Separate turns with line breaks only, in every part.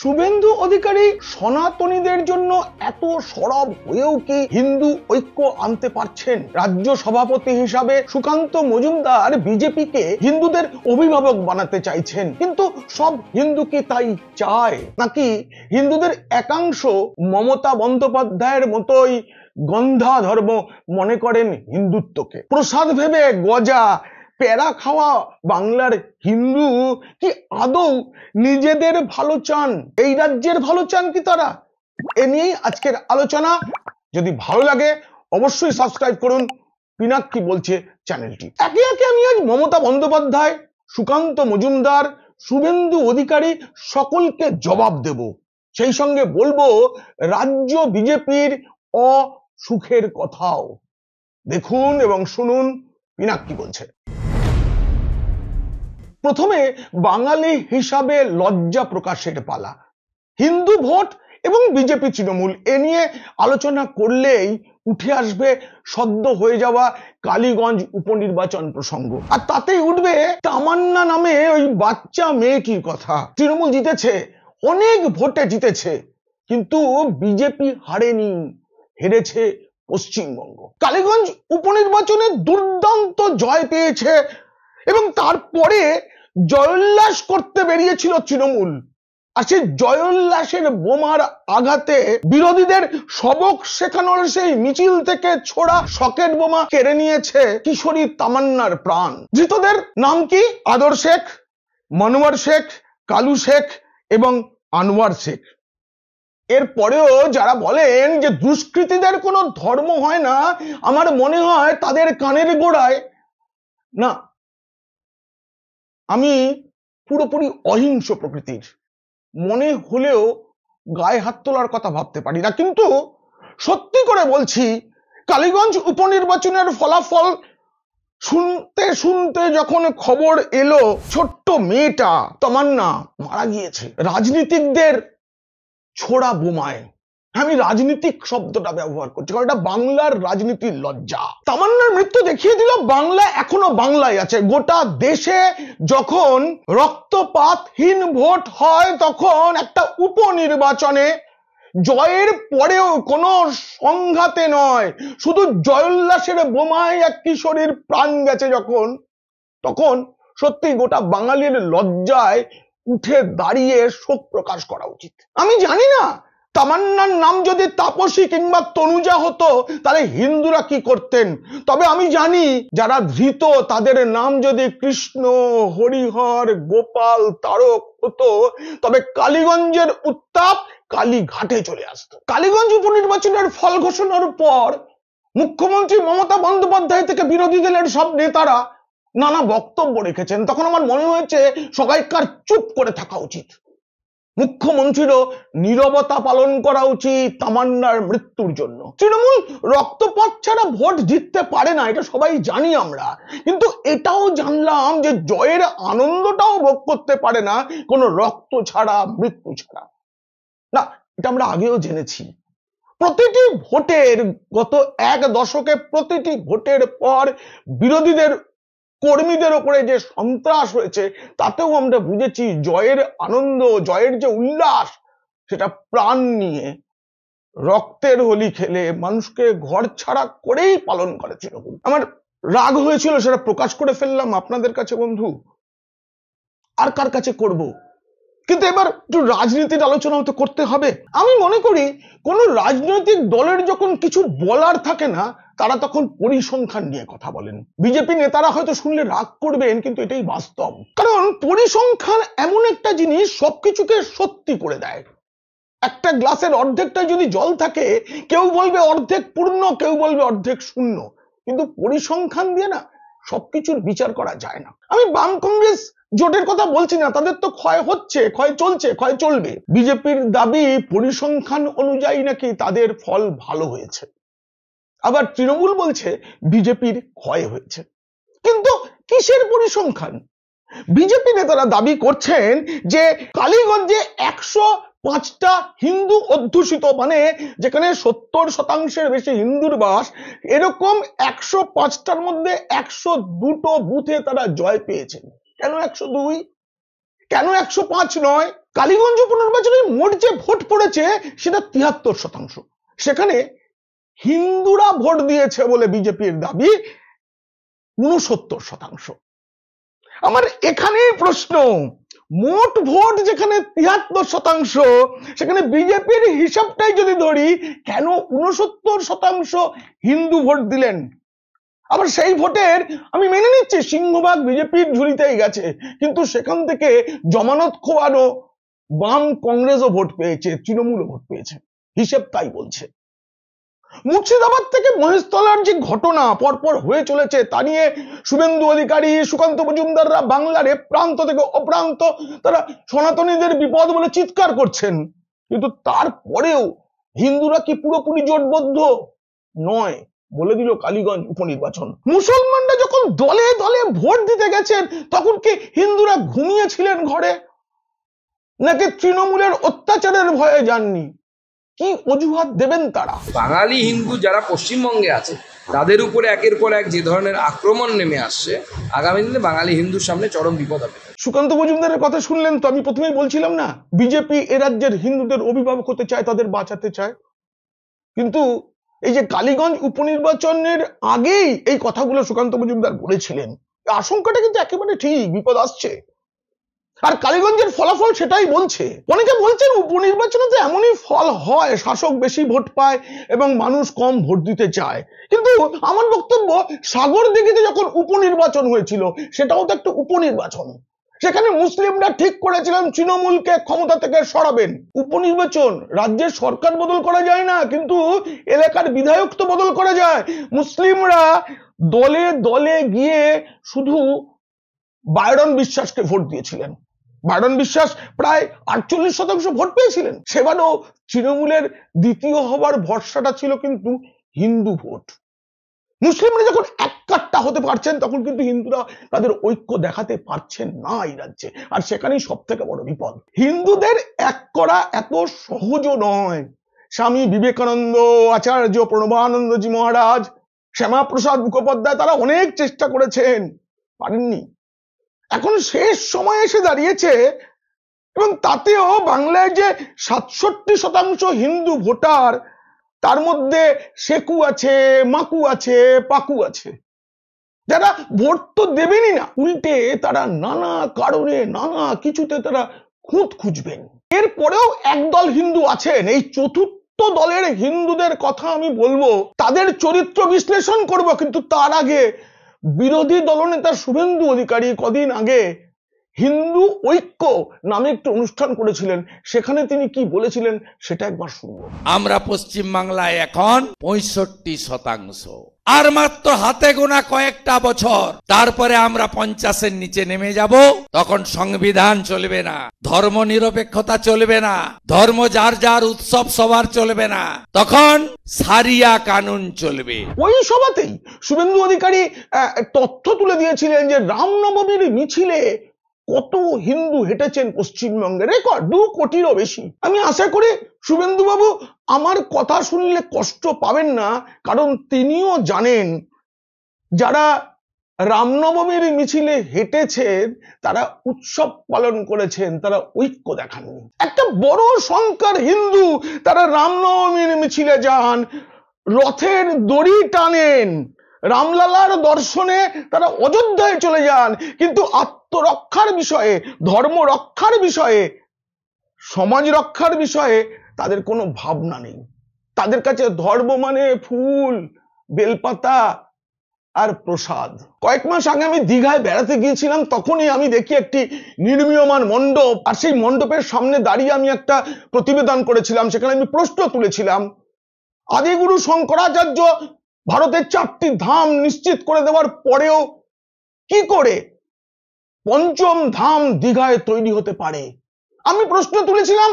শুভেন্দু অধিকারী সনাতনীদের জন্য এত সরব হয়েও কি হিন্দু ঐক্য আনতে পারছেন? রাজ্য সভাপতি হিসাবে সুকান্ত মজুমদার বিজেপিকে হিন্দুদের অভিভাবক বানাতে চাইছেন, কিন্তু সব হিন্দু কি তাই চায়? নাকি হিন্দুদের একাংশ মমতা বন্দ্যোপাধ্যায়ের মতোই গন্ধা ধর্ম মনে করেন হিন্দুত্বকে? প্রসাদ ভেবে গজা প্যারা খাওয়া বাংলার হিন্দু কি আদৌ নিজেদের ভালো চান? এই রাজ্যের ভালো চান কি তারা? এ নিয়েই আজকের আলোচনা। যদি ভালো লাগে অবশ্যই সাবস্ক্রাইব করুন পিনাক্কি বলছে চ্যানেলটি। একে একে আমি আজ মমতা বন্দ্যোপাধ্যায়, সুকান্ত মজুমদার, শুভেন্দু অধিকারী সকলকে জবাব দেব। সেই সঙ্গে বলবো রাজ্য বিজেপির অসুখের কথাও। দেখুন এবং শুনুন পিনাক্কি বলছে। প্রথমে বাঙালি হিসাবে লজ্জা প্রকাশের পালা। হিন্দু ভোট এবং বিজেপি তৃণমূল এ নিয়ে আলোচনা করলেই উঠে আসবে সদ্য হয়ে যাওয়া কালীগঞ্জ উপনির্বাচন প্রসঙ্গ, আর তাতেই উঠবে তামান্না নামে ওই বাচ্চা মেয়েটির কথা। তৃণমূল জিতেছে, অনেক ভোটে জিতেছে, কিন্তু বিজেপি হারেনি, হেরেছে পশ্চিমবঙ্গ। কালীগঞ্জ উপনির্বাচনে দুর্দান্ত জয় পেয়েছে এবং তারপরে জয়োল্লাস করতে বেরিয়েছিল তৃণমূল। আর সেই জয়োল্লাসের বোমার আঘাতে বিরোধীদের সবক শেখানোর সেই মিছিল থেকে ছোড়া সকেট বোমা কেড়ে নিয়েছে কিশোরী তামান্নার প্রাণ। ধৃতদের নাম কি? আদর শেখ, মনোয়ার শেখ, কালু শেখ এবং আনোয়ার শেখ। এরপরেও যারা বলেন যে দুষ্কৃতীদের কোনো ধর্ম হয় না, আমার মনে হয় তাদের কানের গোড়ায় না। আমি পুরোপুরি অহিংস প্রকৃতির, মনে হলেও গায়ে হাত তোলার কথা ভাবতে পারি না, কিন্তু সত্যি করে বলছি কালীগঞ্জ উপনির্বাচনের ফলাফল শুনতে শুনতে যখন খবর এলো ছোট্ট মেয়েটা তামান্না মারা গিয়েছে রাজনীতিকদের ছোড়া বোমায়, আমি রাজনীতিক শব্দটা ব্যবহার করছি কারণ এটা বাংলার রাজনীতির লজ্জা। তামান্নার মৃত্যু দেখিয়ে দিল বাংলা এখনো বাংলায় আছে। গোটা দেশে যখন রক্তপাতহীন ভোট হয় তখন একটা উপনির্বাচনে জয়ের পরেও কোনো সংঘাতে নয়, শুধু জয়োল্লাসের বোমায় এক কিশোরীর প্রাণ গেছে যখন, তখন সত্যি গোটা বাঙালির লজ্জায় উঠে দাঁড়িয়ে শোক প্রকাশ করা উচিত। আমি জানি না তামান্নার নাম যদি তাপসী কিংবা তনুজা হতো তাহলে হিন্দুরা কি করতেন, তবে আমি জানি যারা ধৃত তাদের নাম যদি কৃষ্ণ, হরিহর, গোপাল, তারক হতো তবে কালীগঞ্জের উত্তাপ কালীঘাটে চলে আসতো। কালীগঞ্জ উপনির্বাচনের ফল ঘোষণার পর মুখ্যমন্ত্রী মমতা বন্দ্যোপাধ্যায় থেকে বিরোধী দলের সব নেতারা নানা বক্তব্য রেখেছেন। তখন আমার মনে হয়েছে সবাইকার চুপ করে থাকা উচিত, মুখ্যমন্ত্রীরও নীরবতা পালন করা উচিত তামান্নার মৃত্যুর জন্য। তৃণমূল রক্তপাত ছাড়া ভোট জিততে পারে না, এটা সবাই জানি আমরা, কিন্তু এটাও জানলাম যে জয়ের আনন্দটাও ভোগ করতে পারে না কোনো রক্ত ছাড়া, মৃত্যু ছাড়া। না, এটা আমরা আগেও জেনেছি। প্রতিটি ভোটের গত এক দশকে প্রতিটি ভোটের পর বিরোধীদের কর্মীদের উপরে যে সন্ত্রাস হয়েছে তাতেও আমরা বুঝেছি জয়ের আনন্দ, জয়ের যে উল্লাস সেটা প্রাণ নিয়ে রক্তের হোলি খেলে মানুষকে ঘর ছাড়া করেই পালন করেছিল। আমার রাগ হয়েছিল, সেটা প্রকাশ করে ফেললাম আপনাদের কাছে বন্ধু, আর কার কাছে করব। কিন্তু এবার একটু রাজনীতির আলোচনা তো করতে হবে। আমি মনে করি কোন রাজনৈতিক দলের যখন কিছু বলার থাকে না তারা তখন পরিসংখ্যান নিয়ে কথা বলেন। বিজেপি নেতারা হয়তো শুনলে রাগ করবেন, কিন্তু এটাই বাস্তব। কারণ পরিসংখ্যান এমন একটা জিনিস সবকিছুকে সত্যি করে দেয়। একটা গ্লাসের অর্ধেকটা যদি জল থাকে কেউ বলবে অর্ধেক পূর্ণ, কেউ বলবে অর্ধেক শূন্য, কিন্তু পরিসংখ্যান দিয়ে না সবকিছুর বিচার করা যায় না। আমি বাম কংগ্রেস জোটের কথা বলছি না, তাদের তো ক্ষয় হচ্ছে, ক্ষয় চলছে, ক্ষয় চলবে। বিজেপির দাবি পরিসংখ্যান অনুযায়ী নাকি তাদের ফল ভালো হয়েছে, আবার তৃণমূল বলছে বিজেপির ক্ষয় হয়েছে। কিন্তু কিসের পরিসংখ্যান? বিজেপি নেতারা দাবি করছেন যে কালীগঞ্জে 105টা হিন্দু অধ্যুষিত, মানে যেখানে 70% বেশি হিন্দুর বাস, এরকম 105টার মধ্যে 102টো বুথে তারা জয় পেয়েছেন। কেন 102? কেন 105 নয়? কালীগঞ্জ উপনির্বাচনে মোট যে ভোট পড়েছে সেটা 73%। সেখানে হিন্দুরা ভোট দিয়েছে বলে বিজেপির দাবি 69%। আমার এখানেই প্রশ্ন, মোট ভোট যেখানে 73%, সেখানে বিজেপির হিসাবটাই যদি ধরি, কেন 69% হিন্দু ভোট দিলেন? আবার সেই ভোটের আমি মেনে নিচ্ছি সিংহভাগ বিজেপির ঝুলিতেই গেছে, কিন্তু সেখান থেকে জমানত খোয়ানো বাম কংগ্রেসও ভোট পেয়েছে, তৃণমূলও ভোট পেয়েছে, হিসেব তাই বলছে। মুর্শিদাবাদ থেকে মহেশতলার যে ঘটনা পরপর হয়ে চলেছে তা নিয়ে শুভেন্দু অধিকারী, সুকান্ত মজুমদাররা বাংলার এ প্রান্ত থেকে ও প্রান্ত তারা সনাতনীদের বিপদ বলে চিৎকার করছেন, কিন্তু তারপরেও হিন্দুরা কি পুরোপুরি জোটবদ্ধ নয় বলে দিল কালীগঞ্জ উপনির্বাচন। মুসলমানরা যখন দলে দলে ভোট দিতে গেছেন তখন কি হিন্দুরা ঘুমিয়েছিলেন ঘরে, নাকি তৃণমূলের অত্যাচারের ভয়ে যাননি? কি অজুহাত দেবেন তারা?
বাঙালি হিন্দু যারা পশ্চিমবঙ্গে আছে তাদের উপরে একের পর এক যে ধরনের আক্রমণ নেমে আসছে, আগামী দিনে বাঙালি হিন্দুর সামনে চরম বিপদ হবে।
সুকান্ত মজুমদারের কথা শুনলেন তো? আমি প্রথমেই বলছিলাম না, বিজেপি এ রাজ্যের হিন্দুদের অভিভাবক হতে চায়, তাদের বাঁচাতে চায়, কিন্তু এই যে কালীগঞ্জ উপনির্বাচনের আগেই এই কথাগুলো সুকান্ত মজুমদার বলেছিলেন, আশঙ্কাটা কিন্তু একেবারে ঠিক, বিপদ আসছে। আর কালীগঞ্জের ফলাফল সেটাই বলছে। অনেকে বলছেন উপনির্বাচনে তো এমনই ফল হয়, শাসক বেশি ভোট পায় এবং মানুষ কম ভোট দিতে চায়, কিন্তু আমার বক্তব্য সাগরদিঘিতে যখন উপনির্বাচন হয়েছিল সেটাও তো একটা উপনির্বাচন। সেখানে মুসলিমরা ঠিক করেছিলেন তৃণমূলকে ক্ষমতা থেকে সরাবেন। উপনির্বাচন, রাজ্যের সরকার বদল করা যায় না, কিন্তু এলাকার বিধায়ক তো বদল করা যায়। মুসলিমরা দলে দলে গিয়ে শুধু বায়রন বিশ্বাসকে ভোট দিয়েছিলেন। বায়রন বিশ্বাস প্রায় 48% ভোট পেয়েছিলেন। সেবারও তৃণমূলের দ্বিতীয় হবার ভরসাটা ছিল কিন্তু হিন্দু ভোট। মুসলিমরা যখন এক কাট্টা হতে পারছেন তখন কিন্তু হিন্দুরা তাদের ঐক্য দেখাতে পারছেন না এই রাজ্যে, আর সেখানেই সব থেকে বড় বিপদ। হিন্দুদের এক করা এত সহজও নয়। স্বামী বিবেকানন্দ, আচার্য প্রণবানন্দজি মহারাজ, শ্যামাপ্রসাদ মুখোপাধ্যায় তারা অনেক চেষ্টা করেছেন, পারেননি। এখন শেষ সময় এসে দাঁড়িয়েছে, এবং তাতেও বাংলায় যে 67% হিন্দু ভোটার, তার মধ্যে শেকু আছে, মাকু আছে, পাকু আছে, যারা ভোট তো দেবেনই না, উল্টে তারা নানা কারণে নানা কিছুতে তারা খুঁত খুঁজবেন। এরপরেও একদল হিন্দু আছেন, এই চতুর্থ দলের হিন্দুদের কথা আমি বলবো, তাদের চরিত্র বিশ্লেষণ করব, কিন্তু তার আগে বিরোধী দলনেতা শুভেন্দু অধিকারী কদিন আগে হিন্দু ঐক্য নামে একটি অনুষ্ঠান করেছিলেন, সেখানে তিনি কি বলেছিলেন সেটা একবার শুনবো।
আমরা পশ্চিম বাংলায় এখন 65%, আর মাত্র হাতে গোনা কয়েকটা বছর, তারপরে আমরা 50-এর নিচে নেমে যাব। তখন সংবিধান চলবে না, ধর্ম নিরপেক্ষতা চলবে না, ধর্ম যার যার উৎসব সবার চলবে না, তখন সারিয়া কানুন চলবে।
ওই সভাতেই শুভেন্দু অধিকারী তথ্য তুলে দিয়েছিলেন যে রামনবমীর মিছিলে কত হিন্দু হেঁটেছেন পশ্চিমবঙ্গে, রেকর্ড 2 কোটিরও বেশি। আমি আশা করি শুভেন্দু বাবু আমার কথা শুনলে কষ্ট পাবেন না, কারণ তিনিও জানেন যারা রামনবমীর মিছিলে হেঁটেছেন তারা উৎসব পালন করেছেন, তারা ঐক্য দেখাননি। একটা বড় সংখ্যার হিন্দু তারা রামনবমীর মিছিলে যান, রথের দড়ি টানেন, রামলালার দর্শনে তারা অযোধ্যায় চলে যান, কিন্তু আত্মরক্ষার বিষয়ে, ধর্ম রক্ষার বিষয়ে, সমাজ রক্ষার বিষয়ে তাদের কোনো ভাবনা নেই। তাদের কাছে ধর্ম মানে ফুল, বেলপাতা আর প্রসাদ। কয়েক মাস আগে আমি দীঘায় বেড়াতে গিয়েছিলাম, তখনই আমি দেখি একটি নির্মীয়মান মণ্ডপ, আর সেই মণ্ডপের সামনে দাঁড়িয়ে আমি একটা প্রতিবেদন করেছিলাম, সেখানে আমি প্রশ্ন তুলেছিলাম, আদিগুরু শঙ্করাচার্য ভারতের 4টি ধাম নিশ্চিত করে দেওয়ার পরেও কি করে 5ম ধাম দীঘায় তৈরি হতে পারে? আমি প্রশ্ন তুলেছিলাম,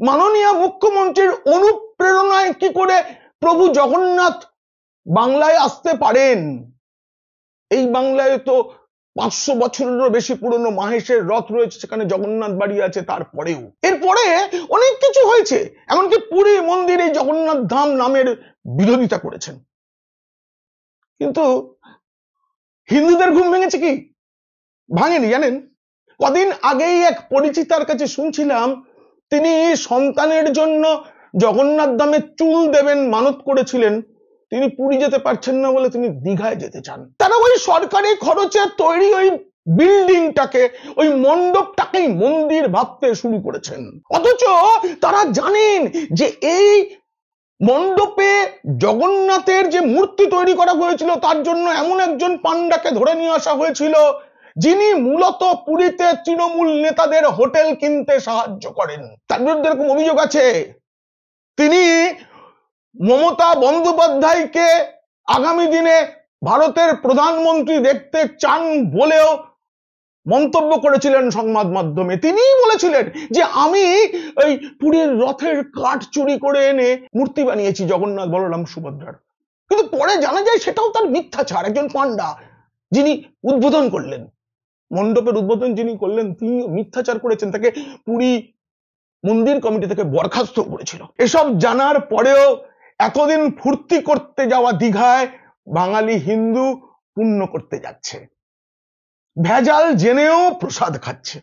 মাননীয় মুখ্যমন্ত্রীর অনুপ্রেরণায় কি করে প্রভু জগন্নাথ বাংলায় আসতে পারেন? এই বাংলায় তো 500 বছরেরও বেশি পুরনো মাহেশের রথ রয়েছে, সেখানে জগন্নাথ বাড়ি আছে, তারপরেও এরপরে অনেক কিছু হয়েছে, এমনকি পুরী মন্দিরে জগন্নাথ ধাম নামের বিরোধিতা করেছেন। কিন্তু হিন্দুদের ঘুম ভেঙেছে কি? ভাঙেনি জানেন। কদিন আগেই এক পরিচিতার কাছে শুনছিলাম তিনি সন্তানের জন্য জগন্নাথ ধামে চুল দেবেন মানত করেছিলেন, তিনি পুরী যেতে পারছেন না বলে তিনি দীঘায় যেতে চান। তারা ওই সরকারি খরচে তৈরি ওই বিল্ডিংটাকে, ওই মণ্ডপটাকেই মন্দির ভাবতে শুরু করেছেন, অথচ তারা জানেন যে এই মণ্ডপে জগন্নাথের যে মূর্তি তৈরি করা হয়েছিল তার জন্য এমন একজন পান্ডাকে ধরে নিয়ে আসা হয়েছিল যিনি মূলত পুরীতে তৃণমূল নেতাদের হোটেল কিনতে সাহায্য করেন। তার বিরুদ্ধে এরকম অভিযোগ আছে তিনি মমতা বন্দ্যোপাধ্যায়কে আগামী দিনে ভারতের প্রধানমন্ত্রী দেখতে চান বলেও মন্তব্য করেছিলেন সংবাদ মাধ্যমে। তিনিই বলেছিলেন যে আমি এই পুরীর রথের কাঠ চুরি করে এনে মূর্তি বানিয়েছি জগন্নাথ বলরাম সুভদ্রার, কিন্তু পরে জানা যায় সেটাও তার মিথ্যাচার। একজন পান্ডা যিনি উদ্বোধন করলেন, মণ্ডপের উদ্বোধন যিনি করলেন, তিনি মিথ্যাচার করেছেন, তাকে পুরী মন্দির কমিটি থেকে বরখাস্ত করেছিল। এসব জানার পরেও এতদিন ফুর্তি করতে যাওয়া দীঘায় বাঙালি হিন্দু পুণ্য করতে যাচ্ছে, ভেজাল জেনেও প্রসাদ খাচ্ছে।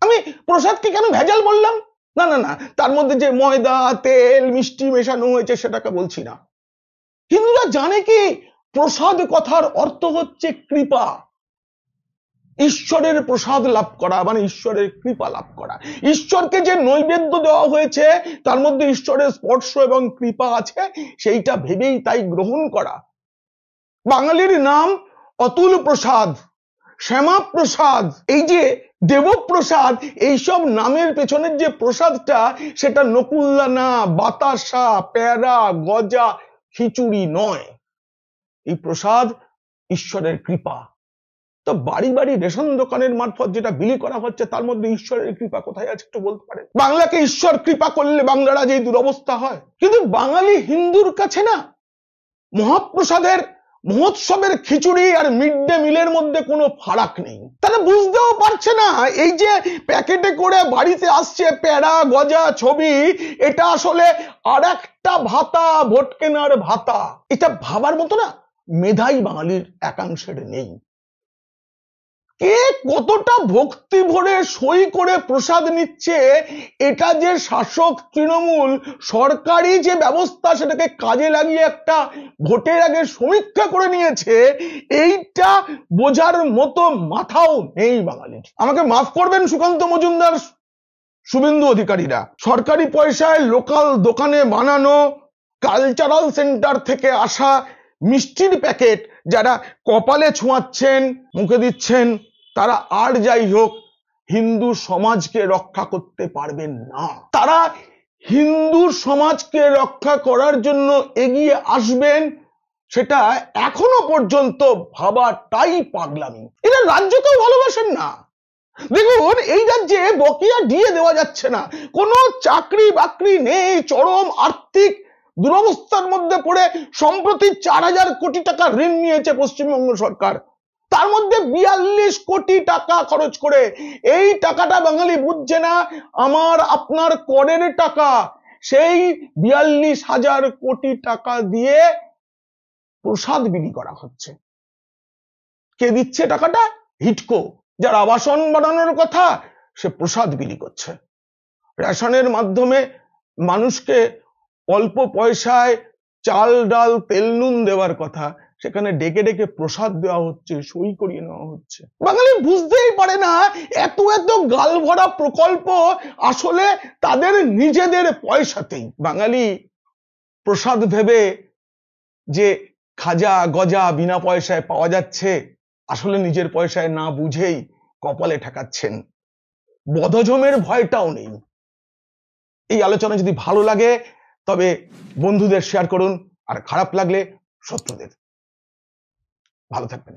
আমি প্রসাদকে কেন ভেজাল বললাম, না না না, তার মধ্যে যে ময়দা তেল মিষ্টি মেশানো হয়েছে সেটাকে বলছি না। হিন্দুরা জানে কি প্রসাদ কথার অর্থ হচ্ছে কৃপা, ঈশ্বরের প্রসাদ লাভ করা মানে ঈশ্বরের কৃপা লাভ করা। ঈশ্বরকে যে নৈবেদ্য দেওয়া হয়েছে তার মধ্যে ঈশ্বরের স্পর্শ এবং কৃপা আছে, সেইটা ভেবেই তাই গ্রহণ করা। বাঙালির নাম অতুল প্রসাদ, শ্যামা প্রসাদ, এই যে দেবপ্রসাদ, এইসব নামের পেছনের যে প্রসাদটা সেটা নকুলদানা, বাতাসা, প্যারা, গজা, খিচুড়ি নয়। এই প্রসাদ ঈশ্বরের কৃপা। তো বাড়ি বাড়ি রেশন দোকানের মারফত যেটা বিলি করা হচ্ছে তার মধ্যে ঈশ্বরের কৃপা কোথায় আছে একটু বলতে পারেন? বাংলাকে ঈশ্বর কৃপা করলে বাংলারা যে দুরবস্থা হয়। কিন্তু বাঙালি হিন্দুর কাছে না মহাপ্রসাদের মহোৎসবের খিচুড়ি আর মিড ডে মিলের মধ্যে কোনো ফারাক নেই। তারা বুঝতেও পারছে না এই যে প্যাকেটে করে বাড়িতে আসছে প্যারা গজা ছবি, এটা আসলে আর একটা ভাতা, ভোট কেনার ভাতা। এটা ভাবার মতো না মেধাই বাঙালির একাংশের নেই। কে কতটা ভক্তি ভরে সই করে প্রসাদ নিচ্ছে এটা যে শাসক তৃণমূল সরকারি যে ব্যবস্থা সেটাকে কাজে লাগিয়ে একটা ভোটের আগে সমীক্ষা করে নিয়েছে, এইটা বোঝার মতো মাথাও নেই বাঙালির। আমাকে মাফ করবেন সুকান্ত মজুমদার, শুভেন্দু অধিকারীরা, সরকারি পয়সায় লোকাল দোকানে বানানো কালচারাল সেন্টার থেকে আসা মিষ্টির প্যাকেট যারা কপালে ছোঁয়াচ্ছেন, মুখে দিচ্ছেন, তারা আর যাই হোক হিন্দু সমাজকে রক্ষা করতে পারবেন না। তারা হিন্দু সমাজকে রক্ষা করার জন্য এগিয়ে আসবেন সেটা এখনো পর্যন্ত ভাবাটাই পাগলামি। এরা রাজ্যকেও ভালোবাসেন না। দেখুন এই রাজ্যে বকেয়া দিয়ে দেওয়া যাচ্ছে না, কোনো চাকরি বাকরি নেই, চরম আর্থিক দুরবস্থার মধ্যে পড়ে সম্প্রতি 4000 কোটি টাকা ঋণ নিয়েছে পশ্চিমবঙ্গ সরকার, তার মধ্যে 42 কোটি টাকা খরচ করে। এই টাকাটা বাঙালি বুঝছে না আমার আপনার করের টাকা। সেই 42,000 কোটি টাকা দিয়ে প্রসাদ বিলি করা হচ্ছে। কে দিচ্ছে টাকাটা? হিটকো, যার আবাসন বানানোর কথা সে প্রসাদ বিলি করছে। রেশনের মাধ্যমে মানুষকে অল্প পয়সায় চাল ডাল তেল নুন দেওয়ার কথা, সেখানে ডেকে ডেকে প্রসাদ দেওয়া হচ্ছে, সই করিয়ে নেওয়া হচ্ছে। বাঙালি বুঝতেই পারে না এত এত গালভরা প্রকল্প আসলে তাদের নিজেদের পয়সাতেই। বাঙালি প্রসাদ ভেবে যে খাজা গজা বিনা পয়সায় পাওয়া যাচ্ছে, আসলে নিজের পয়সায় না বুঝেই কপালে ঠেকাচ্ছেন। বদহজমের ভয়টাও নেই। এই আলোচনা যদি ভালো লাগে তবে বন্ধুদের শেয়ার করুন, আর খারাপ লাগলে শত্রুদের। ভালো থাকবেন।